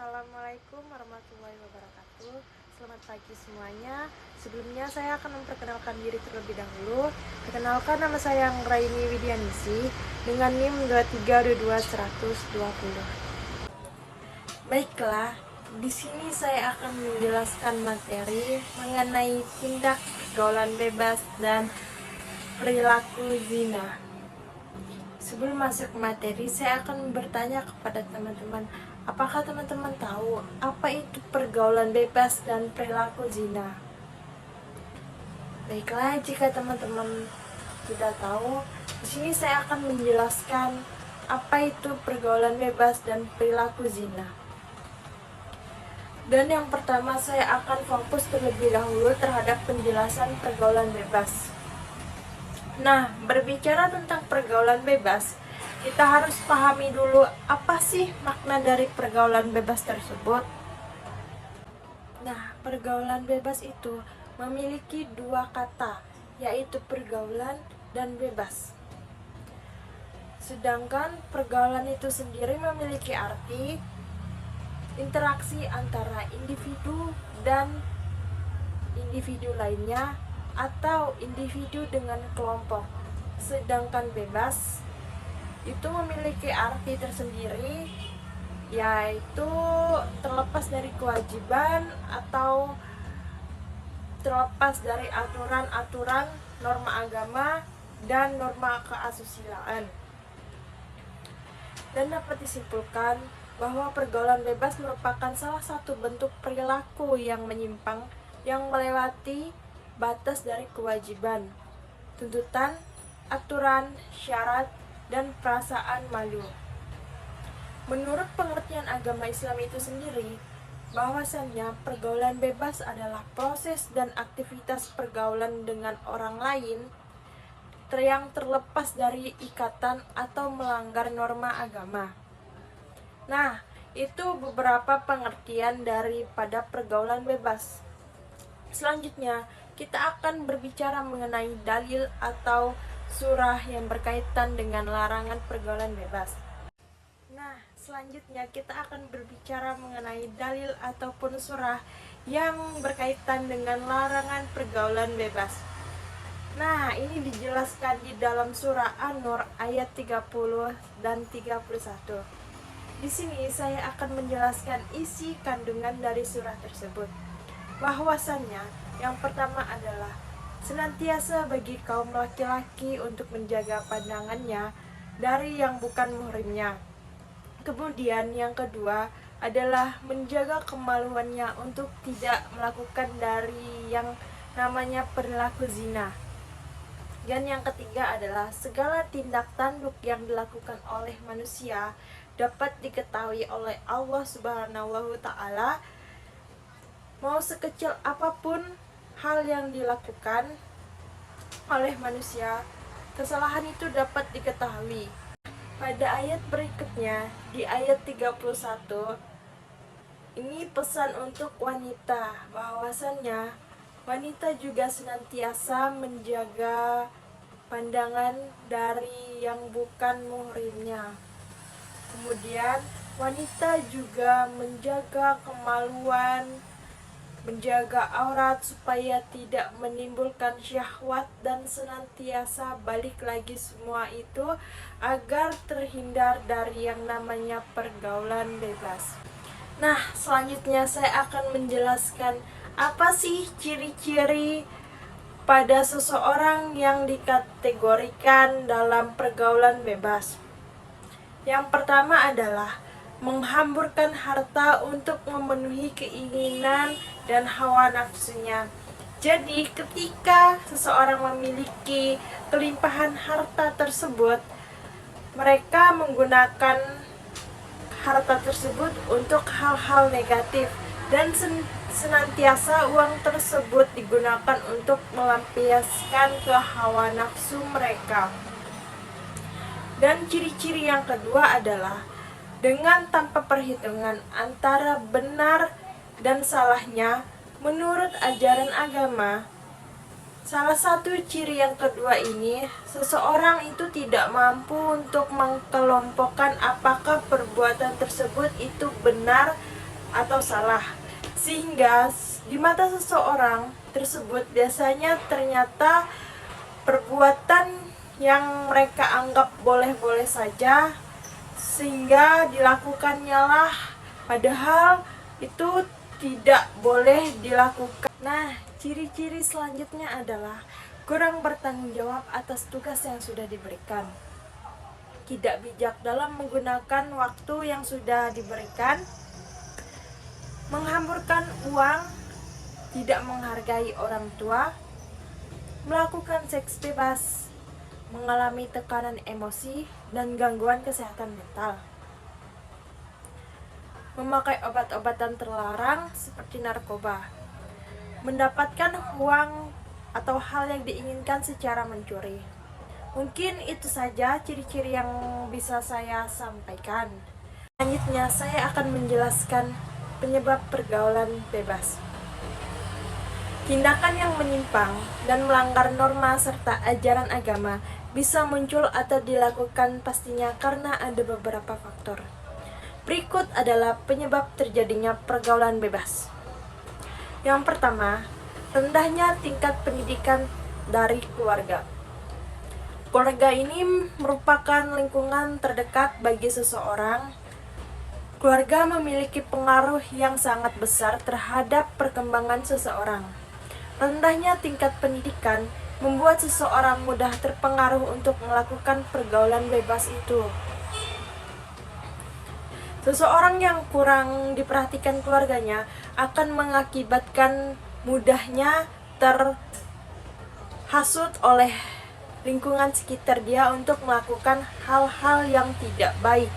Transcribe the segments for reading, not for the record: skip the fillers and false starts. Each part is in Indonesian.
Assalamualaikum warahmatullahi wabarakatuh. Selamat pagi semuanya. Sebelumnya saya akan memperkenalkan diri terlebih dahulu. Perkenalkan, nama saya Raini Widianisi dengan NIM 2322120. Baiklah, di sini saya akan menjelaskan materi mengenai tindak pergaulan bebas dan perilaku zina. Sebelum masuk ke materi, saya akan bertanya kepada teman-teman, apakah teman-teman tahu apa itu pergaulan bebas dan perilaku zina? Baiklah, jika teman-teman tidak tahu, di sini saya akan menjelaskan apa itu pergaulan bebas dan perilaku zina. Dan yang pertama, saya akan fokus terlebih dahulu terhadap penjelasan pergaulan bebas. Nah, berbicara tentang pergaulan bebas, kita harus pahami dulu apa sih makna dari pergaulan bebas tersebut. Nah, pergaulan bebas itu memiliki dua kata, yaitu pergaulan dan bebas. Sedangkan pergaulan itu sendiri memiliki arti interaksi antara individu dan individu lainnya atau individu dengan kelompok. Sedangkan bebas itu memiliki arti tersendiri, yaitu terlepas dari kewajiban atau terlepas dari aturan-aturan norma agama dan norma keasusilaan. Dan dapat disimpulkan bahwa pergaulan bebas merupakan salah satu bentuk perilaku yang menyimpang yang melewati batas dari kewajiban, tuntutan, aturan, syarat, dan perasaan malu. Menurut pengertian agama Islam itu sendiri, bahwasannya pergaulan bebas adalah proses dan aktivitas pergaulan dengan orang lain yang terlepas dari ikatan atau melanggar norma agama. Nah, itu beberapa pengertian daripada pergaulan bebas. Selanjutnya, kita akan berbicara mengenai dalil atau surah yang berkaitan dengan larangan pergaulan bebas. Nah, selanjutnya kita akan berbicara mengenai dalil ataupun surah yang berkaitan dengan larangan pergaulan bebas. Nah, ini dijelaskan di dalam surah An-Nur ayat 30 dan 31. Di sini saya akan menjelaskan isi kandungan dari surah tersebut. Bahwasannya yang pertama adalah senantiasa bagi kaum laki-laki untuk menjaga pandangannya dari yang bukan muhrimnya. Kemudian yang kedua adalah menjaga kemaluannya untuk tidak melakukan dari yang namanya perilaku zina. Dan yang ketiga adalah segala tindak tanduk yang dilakukan oleh manusia dapat diketahui oleh Allah Subhanahu wa Ta'ala. Mau sekecil apapun hal yang dilakukan oleh manusia, kesalahan itu dapat diketahui. Pada ayat berikutnya, di ayat 31, ini pesan untuk wanita, bahwasannya wanita juga senantiasa menjaga pandangan dari yang bukan muhrimnya. Kemudian wanita juga menjaga kemaluan, menjaga aurat supaya tidak menimbulkan syahwat, dan senantiasa balik lagi semua itu agar terhindar dari yang namanya pergaulan bebas. Nah, selanjutnya saya akan menjelaskan apa sih ciri-ciri pada seseorang yang dikategorikan dalam pergaulan bebas. Yang pertama adalah menghamburkan harta untuk memenuhi keinginan dan hawa nafsunya. Jadi ketika seseorang memiliki kelimpahan harta tersebut, mereka menggunakan harta tersebut untuk hal-hal negatif, dan senantiasa uang tersebut digunakan untuk melampiaskan ke hawa nafsu mereka. Dan ciri-ciri yang kedua adalah dengan tanpa perhitungan antara benar dan salahnya menurut ajaran agama. Salah satu ciri yang kedua ini, seseorang itu tidak mampu untuk mengkelompokkan apakah perbuatan tersebut itu benar atau salah, sehingga di mata seseorang tersebut biasanya ternyata perbuatan yang mereka anggap boleh-boleh saja, sehingga dilakukannya lah, padahal itu tidak boleh dilakukan. Nah, ciri-ciri selanjutnya adalah kurang bertanggung jawab atas tugas yang sudah diberikan, tidak bijak dalam menggunakan waktu yang sudah diberikan, menghamburkan uang, tidak menghargai orang tua, melakukan seks bebas, mengalami tekanan emosi dan gangguan kesehatan mental, memakai obat-obatan terlarang seperti narkoba, mendapatkan uang atau hal yang diinginkan secara mencuri. Mungkin itu saja ciri-ciri yang bisa saya sampaikan. Selanjutnya saya akan menjelaskan penyebab pergaulan bebas. Tindakan yang menyimpang dan melanggar norma serta ajaran agama bisa muncul atau dilakukan pastinya karena ada beberapa faktor. Berikut adalah penyebab terjadinya pergaulan bebas. Yang pertama, rendahnya tingkat pendidikan dari keluarga. Keluarga ini merupakan lingkungan terdekat bagi seseorang. Keluarga memiliki pengaruh yang sangat besar terhadap perkembangan seseorang. Rendahnya tingkat pendidikan membuat seseorang mudah terpengaruh untuk melakukan pergaulan bebas itu. Seseorang yang kurang diperhatikan keluarganya akan mengakibatkan mudahnya terhasut oleh lingkungan sekitar dia untuk melakukan hal-hal yang tidak baik.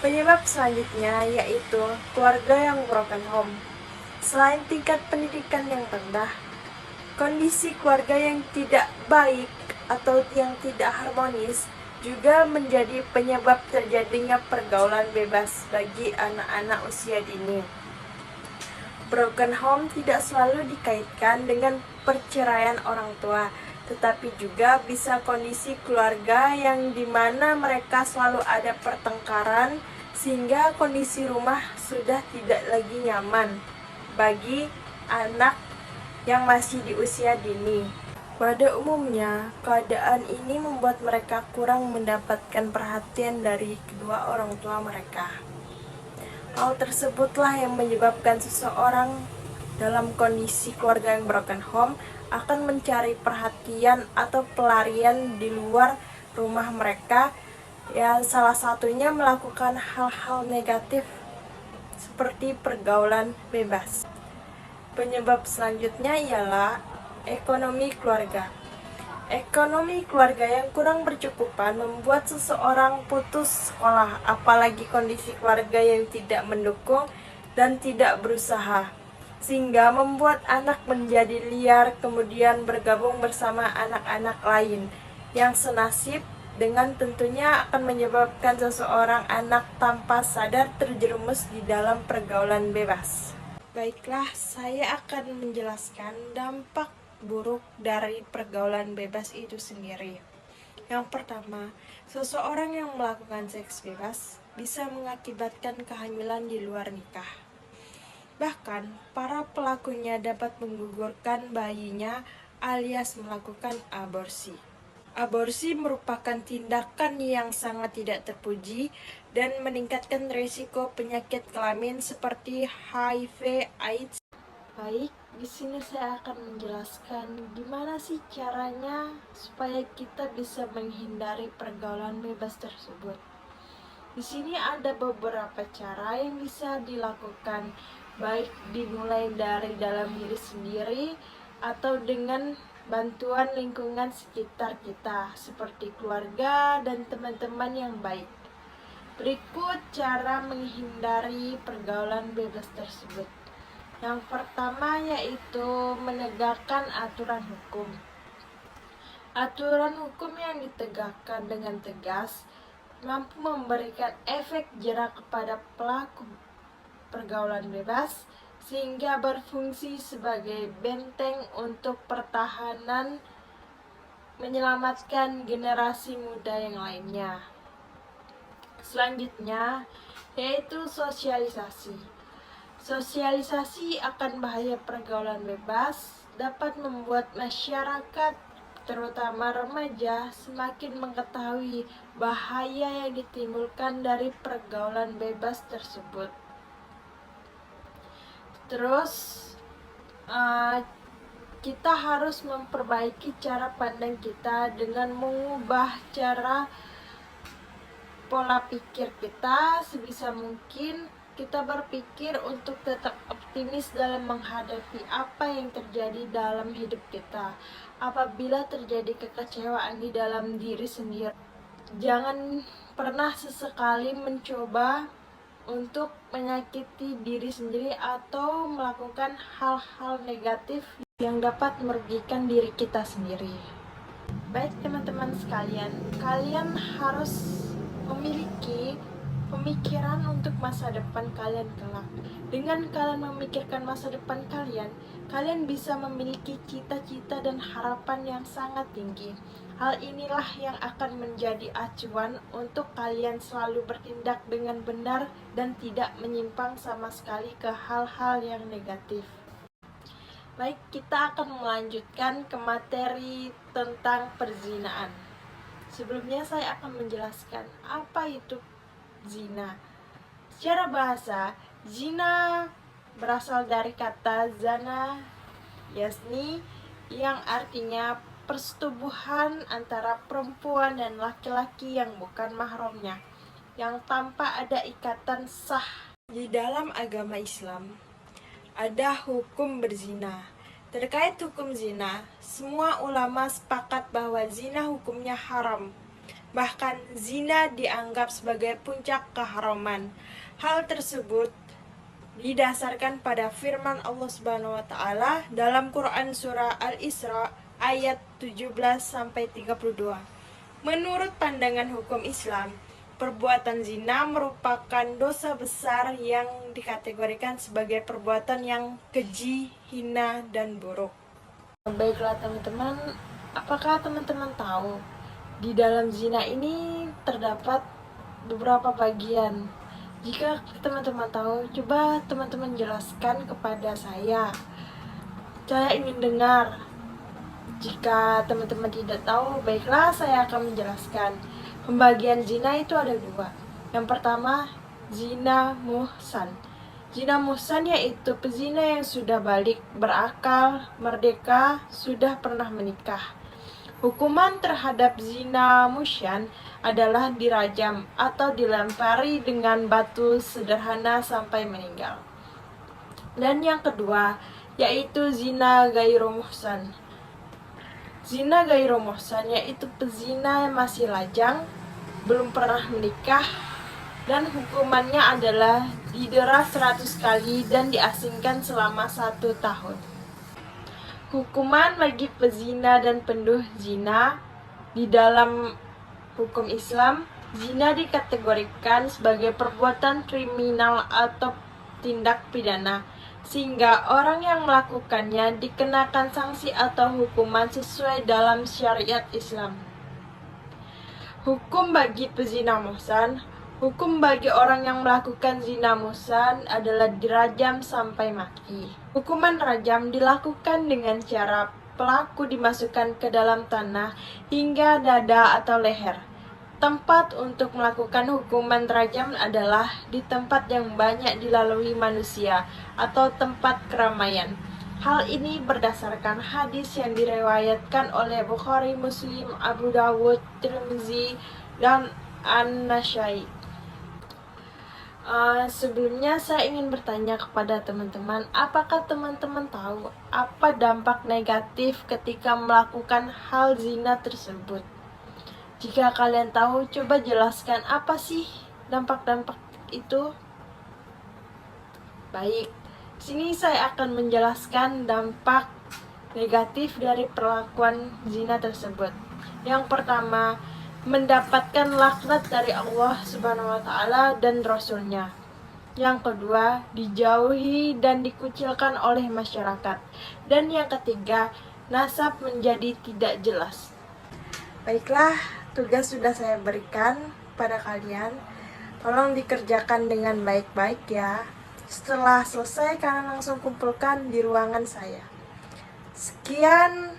Penyebab selanjutnya yaitu keluarga yang broken home. Selain tingkat pendidikan yang rendah, kondisi keluarga yang tidak baik atau yang tidak harmonis juga menjadi penyebab terjadinya pergaulan bebas bagi anak-anak usia dini. Broken home tidak selalu dikaitkan dengan perceraian orang tua, tetapi juga bisa kondisi keluarga yang dimana mereka selalu ada pertengkaran sehingga kondisi rumah sudah tidak lagi nyaman bagi anak yang masih di usia dini. Pada umumnya, keadaan ini membuat mereka kurang mendapatkan perhatian dari kedua orang tua mereka. Hal tersebutlah yang menyebabkan seseorang dalam kondisi keluarga yang broken home akan mencari perhatian atau pelarian di luar rumah mereka, ya salah satunya melakukan hal-hal negatif seperti pergaulan bebas. Penyebab selanjutnya ialah ekonomi keluarga. Ekonomi keluarga yang kurang berkecukupan membuat seseorang putus sekolah, apalagi kondisi keluarga yang tidak mendukung dan tidak berusaha, sehingga membuat anak menjadi liar kemudian bergabung bersama anak-anak lain yang senasib, dengan tentunya akan menyebabkan seseorang anak tanpa sadar terjerumus di dalam pergaulan bebas. Baiklah, saya akan menjelaskan dampak buruk dari pergaulan bebas itu sendiri. Yang pertama, seseorang yang melakukan seks bebas bisa mengakibatkan kehamilan di luar nikah. Bahkan, para pelakunya dapat menggugurkan bayinya alias melakukan aborsi. Aborsi merupakan tindakan yang sangat tidak terpuji dan meningkatkan risiko penyakit kelamin seperti HIV/AIDS. Baik, di sini saya akan menjelaskan gimana sih caranya supaya kita bisa menghindari pergaulan bebas tersebut. Di sini ada beberapa cara yang bisa dilakukan, baik dimulai dari dalam diri sendiri atau dengan bantuan lingkungan sekitar kita seperti keluarga dan teman-teman yang baik. Berikut cara menghindari pergaulan bebas tersebut. Yang pertama yaitu menegakkan aturan hukum. Aturan hukum yang ditegakkan dengan tegas mampu memberikan efek jera kepada pelaku pergaulan bebas, sehingga berfungsi sebagai benteng untuk pertahanan menyelamatkan generasi muda yang lainnya. Selanjutnya yaitu sosialisasi. Sosialisasi akan bahaya pergaulan bebas dapat membuat masyarakat, terutama remaja, semakin mengetahui bahaya yang ditimbulkan dari pergaulan bebas tersebut. Terus, kita harus memperbaiki cara pandang kita dengan mengubah cara pola pikir kita. Sebisa mungkin kita berpikir untuk tetap optimis dalam menghadapi apa yang terjadi dalam hidup kita. Apabila terjadi kekecewaan di dalam diri sendiri, jangan pernah sesekali mencoba untuk menyakiti diri sendiri atau melakukan hal-hal negatif yang dapat merugikan diri kita sendiri. Baik teman-teman sekalian, kalian harus memiliki pemikiran untuk masa depan kalian kelak. Dengan kalian memikirkan masa depan kalian, kalian bisa memiliki cita-cita dan harapan yang sangat tinggi. Hal inilah yang akan menjadi acuan untuk kalian selalu bertindak dengan benar dan tidak menyimpang sama sekali ke hal-hal yang negatif. Baik, kita akan melanjutkan ke materi tentang perzinaan. Sebelumnya saya akan menjelaskan apa itu zina. Secara bahasa, zina berasal dari kata zana yasni yang artinya persetubuhan antara perempuan dan laki-laki yang bukan mahramnya, yang tanpa ada ikatan sah. Di dalam agama Islam ada hukum berzina. Terkait hukum zina, semua ulama sepakat bahwa zina hukumnya haram. Bahkan zina dianggap sebagai puncak keharaman. Hal tersebut didasarkan pada firman Allah Subhanahu wa taala dalam Quran surah Al-Isra ayat 17-32. Menurut pandangan hukum Islam, perbuatan zina merupakan dosa besar yang dikategorikan sebagai perbuatan yang keji, hina, dan buruk. Baiklah teman-teman, apakah teman-teman tahu di dalam zina ini terdapat beberapa bagian? Jika teman-teman tahu, coba teman-teman jelaskan kepada saya. Saya ingin dengar. Jika teman-teman tidak tahu, baiklah saya akan menjelaskan. Pembagian zina itu ada dua. Yang pertama, zina muhsan. Zina muhsan yaitu pezina yang sudah balik, berakal, merdeka, sudah pernah menikah. Hukuman terhadap zina muhsan adalah dirajam atau dilempari dengan batu sederhana sampai meninggal. Dan yang kedua, yaitu zina gairu muhsan. Zina gairu muhsan yaitu pezina yang masih lajang, belum pernah menikah, dan hukumannya adalah didera 100 kali dan diasingkan selama 1 tahun. Hukuman bagi pezina dan penduh zina di dalam hukum Islam, zina dikategorikan sebagai perbuatan kriminal atau tindak pidana, sehingga orang yang melakukannya dikenakan sanksi atau hukuman sesuai dalam syariat Islam. Hukum bagi pezina muhsan. Hukum bagi orang yang melakukan zina muhsan adalah dirajam sampai mati. Hukuman rajam dilakukan dengan cara pelaku dimasukkan ke dalam tanah hingga dada atau leher. Tempat untuk melakukan hukuman rajam adalah di tempat yang banyak dilalui manusia atau tempat keramaian. Hal ini berdasarkan hadis yang diriwayatkan oleh Bukhari, Muslim, Abu Dawud, Tirmizi, dan An-Nasai. Sebelumnya saya ingin bertanya kepada teman-teman, apakah teman-teman tahu apa dampak negatif ketika melakukan hal zina tersebut? Jika kalian tahu, coba jelaskan apa sih dampak-dampak itu? Baik, sini saya akan menjelaskan dampak negatif dari perlakuan zina tersebut. Yang pertama, mendapatkan laknat dari Allah Subhanahu wa taala dan Rasul-Nya. Yang kedua, dijauhi dan dikucilkan oleh masyarakat. Dan yang ketiga, nasab menjadi tidak jelas. Baiklah, tugas sudah saya berikan pada kalian. Tolong dikerjakan dengan baik-baik ya. Setelah selesai, kalian langsung kumpulkan di ruangan saya. Sekian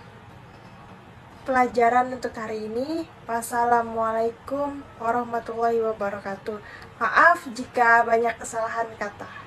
pelajaran untuk hari ini. Wassalamualaikum warahmatullahi wabarakatuh. Maaf jika banyak kesalahan kata.